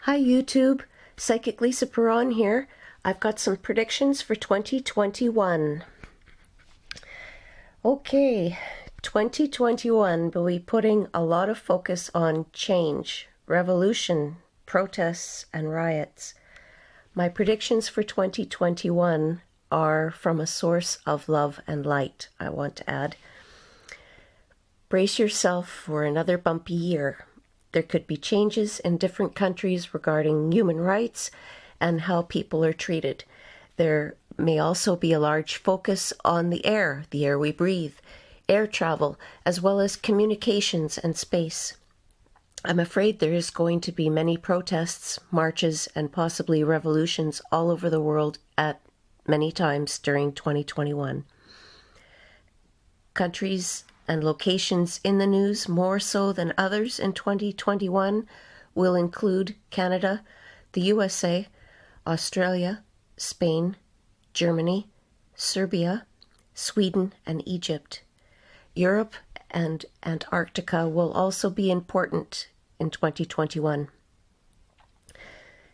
Hi YouTube, Psychic Lisa Paron here. I've got some predictions for 2021. Okay, 2021 will be putting a lot of focus on change, revolution, protests, and riots. My predictions for 2021 are from a source of love and light, I want to add. Brace yourself for another bumpy year. There could be changes in different countries regarding human rights and how people are treated. There may also be a large focus on the air we breathe, air travel, as well as communications and space. I'm afraid there is going to be many protests, marches, and possibly revolutions all over the world at many times during 2021. Countries and locations in the news more so than others in 2021 will include Canada, the USA, Australia, Spain, Germany, Serbia, Sweden, and Egypt. Europe and Antarctica will also be important in 2021.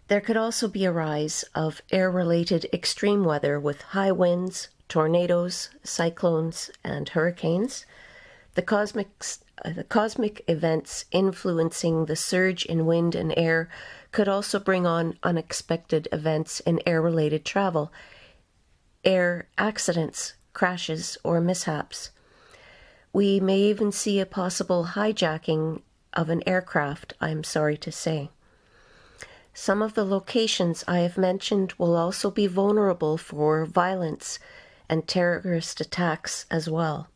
There could also be a rise of air-related extreme weather with high winds, tornadoes, cyclones, and hurricanes. The cosmic events influencing the surge in wind and air could also bring on unexpected events in air-related travel, air accidents, crashes, or mishaps. We may even see a possible hijacking of an aircraft, I'm sorry to say. Some of the locations I have mentioned will also be vulnerable for violence and terrorist attacks as well.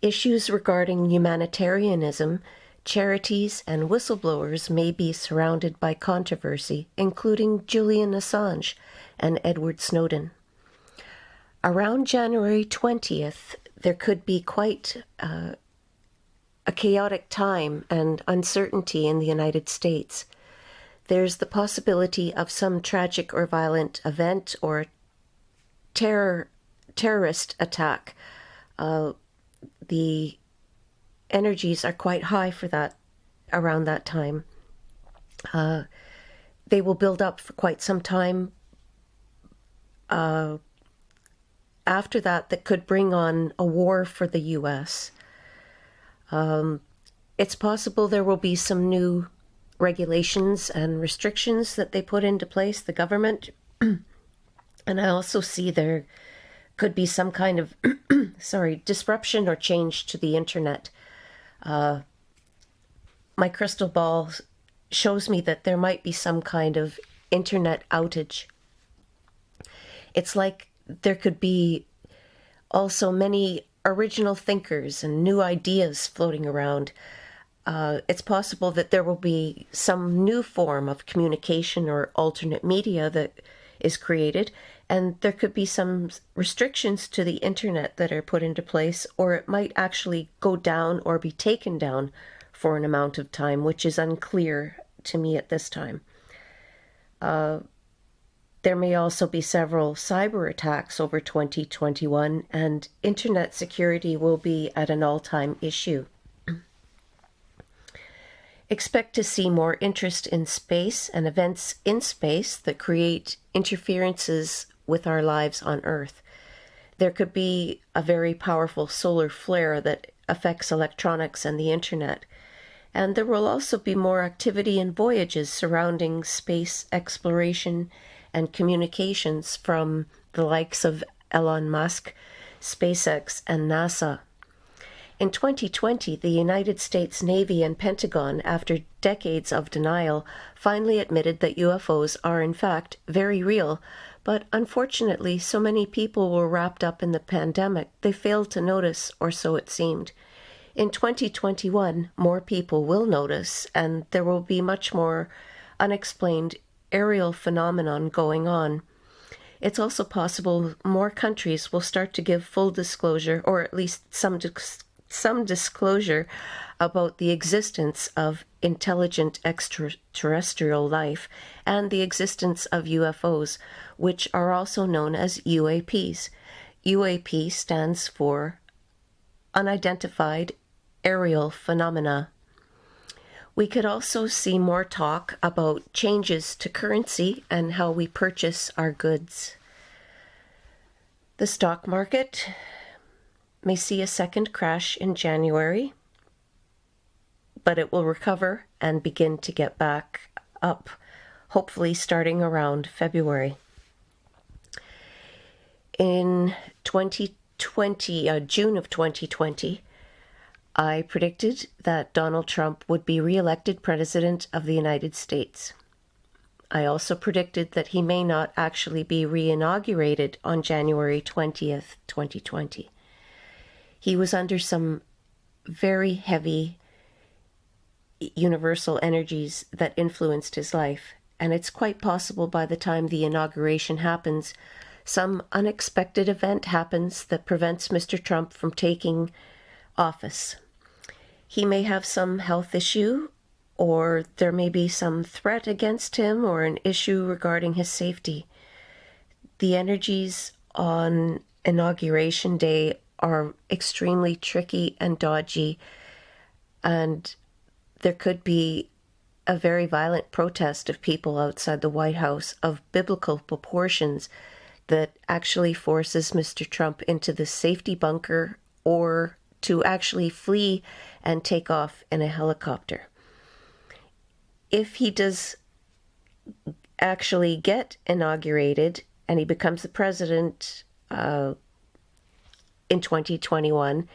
Issues regarding humanitarianism, charities, and whistleblowers may be surrounded by controversy, including Julian Assange and Edward Snowden. Around January 20th, there could be quite a chaotic time and uncertainty in the United States. There's the possibility of some tragic or violent event or terrorist attack. The energies are quite high for that around that time. They will build up for quite some time. After that could bring on a war for the U.S. It's possible there will be some new regulations and restrictions that they put into place, the government. And I also see there could be some kind of disruption or change to the internet. My crystal ball shows me that there might be some kind of internet outage. It's like there could be also many original thinkers and new ideas floating around. It's possible that there will be some new form of communication or alternate media that is created, and there could be some restrictions to the internet that are put into place, or it might actually go down or be taken down for an amount of time, which is unclear to me at this time. There may also be several cyber attacks over 2021, and internet security will be at an all-time issue. Expect to see more interest in space and events in space that create interferences with our lives on Earth. There could be a very powerful solar flare that affects electronics and the internet. And there will also be more activity in voyages surrounding space exploration and communications from the likes of Elon Musk, SpaceX, and NASA. In 2020, the United States Navy and Pentagon, after decades of denial, finally admitted that UFOs are in fact very real, but unfortunately so many people were wrapped up in the pandemic they failed to notice, or so it seemed. In 2021, more people will notice, and there will be much more unexplained aerial phenomenon going on. It's also possible more countries will start to give full disclosure, or at least some disclosure about the existence of intelligent extraterrestrial life and the existence of UFOs, which are also known as UAPs. UAP stands for Unidentified Aerial Phenomena. We could also see more talk about changes to currency and how we purchase our goods. The stock market may see a second crash in January, but it will recover and begin to get back up, hopefully starting around February. In June of 2020, I predicted that Donald Trump would be re-elected President of the United States. I also predicted that he may not actually be re-inaugurated on January 20th, 2020. He was under some very heavy universal energies that influenced his life, and it's quite possible by the time the inauguration happens, some unexpected event happens that prevents Mr. Trump from taking office. He may have some health issue, or there may be some threat against him, or an issue regarding his safety. The energies on Inauguration Day are extremely tricky and dodgy, and there could be a very violent protest of people outside the White House of biblical proportions that actually forces Mr. Trump into the safety bunker or to actually flee and take off in a helicopter. If he does actually get inaugurated and he becomes the president in 2021,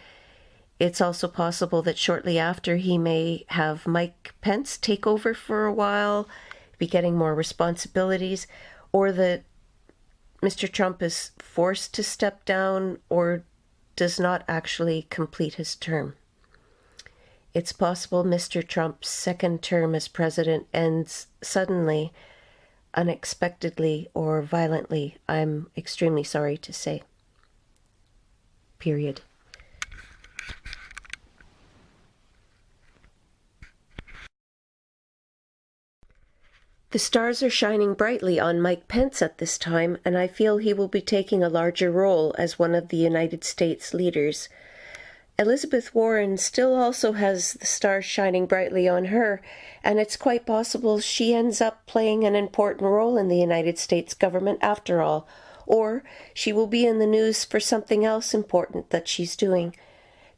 it's also possible that shortly after he may have Mike Pence take over for a while, be getting more responsibilities, or that Mr. Trump is forced to step down or does not actually complete his term. It's possible Mr. Trump's second term as president ends suddenly, unexpectedly, or violently. I'm extremely sorry to say. Period. The stars are shining brightly on Mike Pence at this time, and I feel he will be taking a larger role as one of the United States leaders. Elizabeth Warren still also has the stars shining brightly on her, and it's quite possible she ends up playing an important role in the United States government after all, or she will be in the news for something else important that she's doing.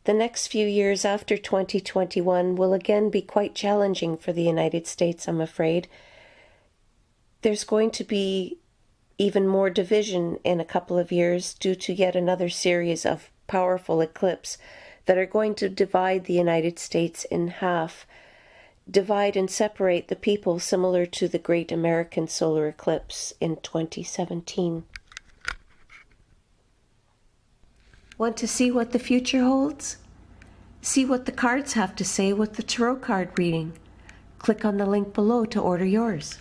The next few years after 2021 will again be quite challenging for the United States, I'm afraid. There's going to be even more division in a couple of years due to yet another series of powerful eclipses that are going to divide the United States in half, divide and separate the people similar to the Great American Solar Eclipse in 2017. Want to see what the future holds? See what the cards have to say with the tarot card reading. Click on the link below to order yours.